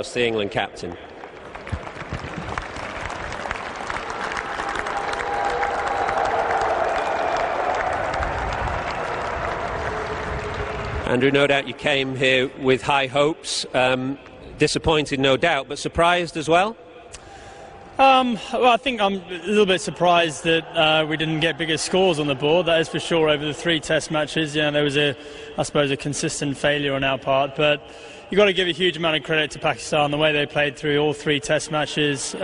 Straus, the England captain. Andrew, no doubt you came here with high hopes, disappointed no doubt, but surprised as well? Well, I think I'm a little bit surprised that we didn't get bigger scores on the board. That is for sure. Over the 3 test matches, there was I suppose a consistent failure on our part, but you've got to give a huge amount of credit to Pakistan, the way they played through all 3 test matches,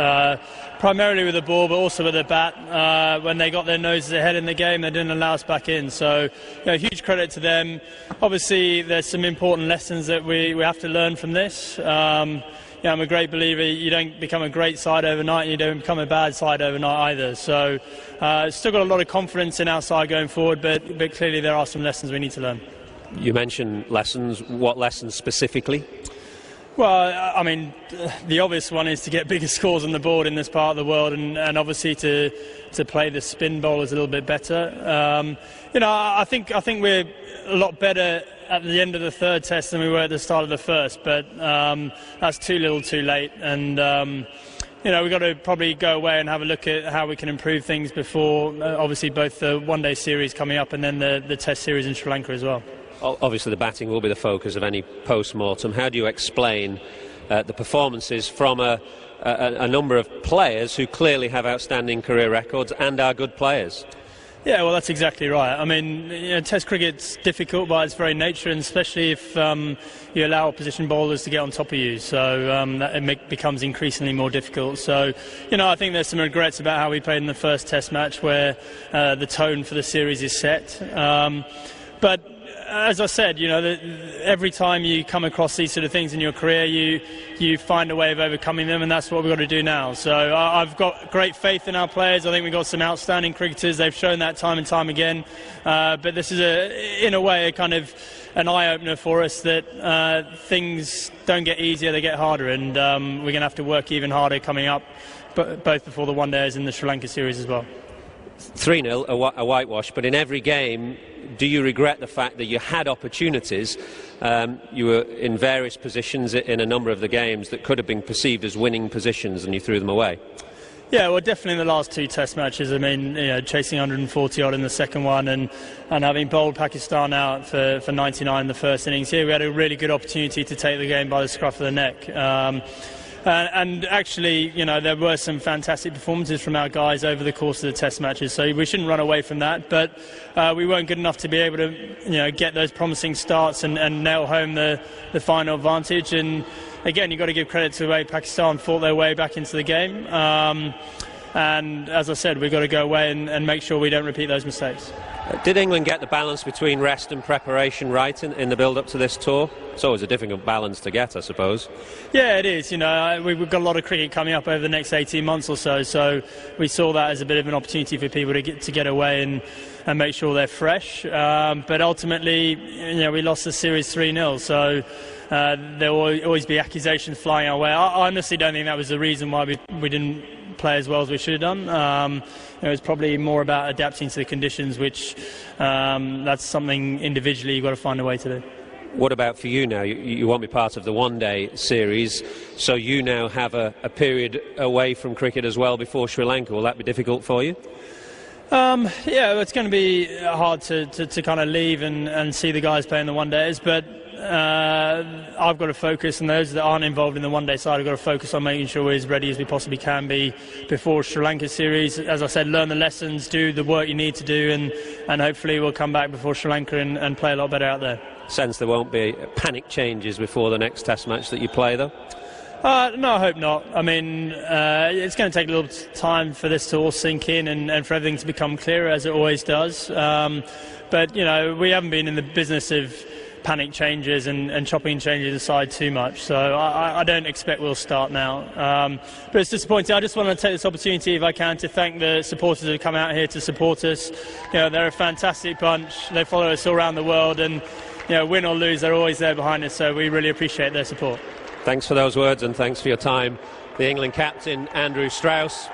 primarily with the ball but also with the bat. When they got their noses ahead in the game, they didn't allow us back in, so huge credit to them. Obviously there's some important lessons that we have to learn from this. I'm a great believer you don't become a great side overnight and you don't become a bad side overnight either, so still got a lot of confidence in our side going forward, but clearly there are some lessons we need to learn. You mentioned lessons. What lessons specifically? Well, I mean, the obvious one is to get bigger scores on the board in this part of the world, and obviously to play the spin bowlers a little bit better. I think we're a lot better at the end of the 3rd test than we were at the start of the 1st, but that's too little too late, and we've got to probably go away and have a look at how we can improve things before obviously both the one-day series coming up and then the test series in Sri Lanka as well. Obviously the batting will be the focus of any post-mortem. How do you explain the performances from a number of players who clearly have outstanding career records and are good players? Yeah, well, that's exactly right. I mean, Test cricket's difficult by its very nature, and especially if you allow opposition bowlers to get on top of you. So it becomes increasingly more difficult. So, I think there's some regrets about how we played in the first Test match, where the tone for the series is set. But as I said, every time you come across these sort of things in your career, you find a way of overcoming them, and that's what we've got to do now. So I've got great faith in our players. I think we've got some outstanding cricketers. They've shown that time and time again. But this is, in a way, a kind of an eye-opener for us that things don't get easier, they get harder, and we're going to have to work even harder coming up, both before the one-days and the Sri Lanka series as well. 3-0, a whitewash, but in every game, do you regret the fact that you had opportunities? You were in various positions in a number of the games that could have been perceived as winning positions, and you threw them away. Yeah, well, definitely in the last 2 test matches. I mean, chasing 140 odd in the second one and having bowled Pakistan out for 99 in the first innings. Here we had a really good opportunity to take the game by the scruff of the neck. And actually, there were some fantastic performances from our guys over the course of the test matches, so we shouldn't run away from that. But we weren't good enough to be able to get those promising starts and nail home the final advantage. And again, you've got to give credit to the way Pakistan fought their way back into the game. And as I said, we've got to go away and make sure we don't repeat those mistakes. Did England get the balance between rest and preparation right in the build-up to this tour? It's always a difficult balance to get, I suppose. Yeah, it is. We've got a lot of cricket coming up over the next 18 months or so we saw that as a bit of an opportunity for people to get away and make sure they're fresh. But ultimately, we lost the series 3-0, so there will always be accusations flying our way. I honestly don't think that was the reason why we didn't play as well as we should have done. It was probably more about adapting to the conditions, which that's something individually you've got to find a way to do. What about for you now? You won't be part of the one-day series, so you now have a period away from cricket as well before Sri Lanka. Will that be difficult for you? Yeah, it's going to be hard to kind of leave and see the guys playing the one-days, but I've got to focus, and those that aren't involved in the one-day side have got to focus on making sure we're as ready as we possibly can be before Sri Lanka series. As I said, learn the lessons, do the work you need to do, and hopefully we'll come back before Sri Lanka and play a lot better out there. Sense there won't be panic changes before the next test match that you play, though? No, I hope not. I mean, it's going to take a little time for this to all sink in and for everything to become clearer, as it always does. But, we haven't been in the business of panic changes and chopping changes aside too much, so I don't expect we'll start now. But it's disappointing. I just want to take this opportunity, if I can, to thank the supporters who have come out here to support us. They're a fantastic bunch. They follow us all around the world, and win or lose, they're always there behind us, so we really appreciate their support. Thanks for those words, and thanks for your time. The England captain, Andrew Straus.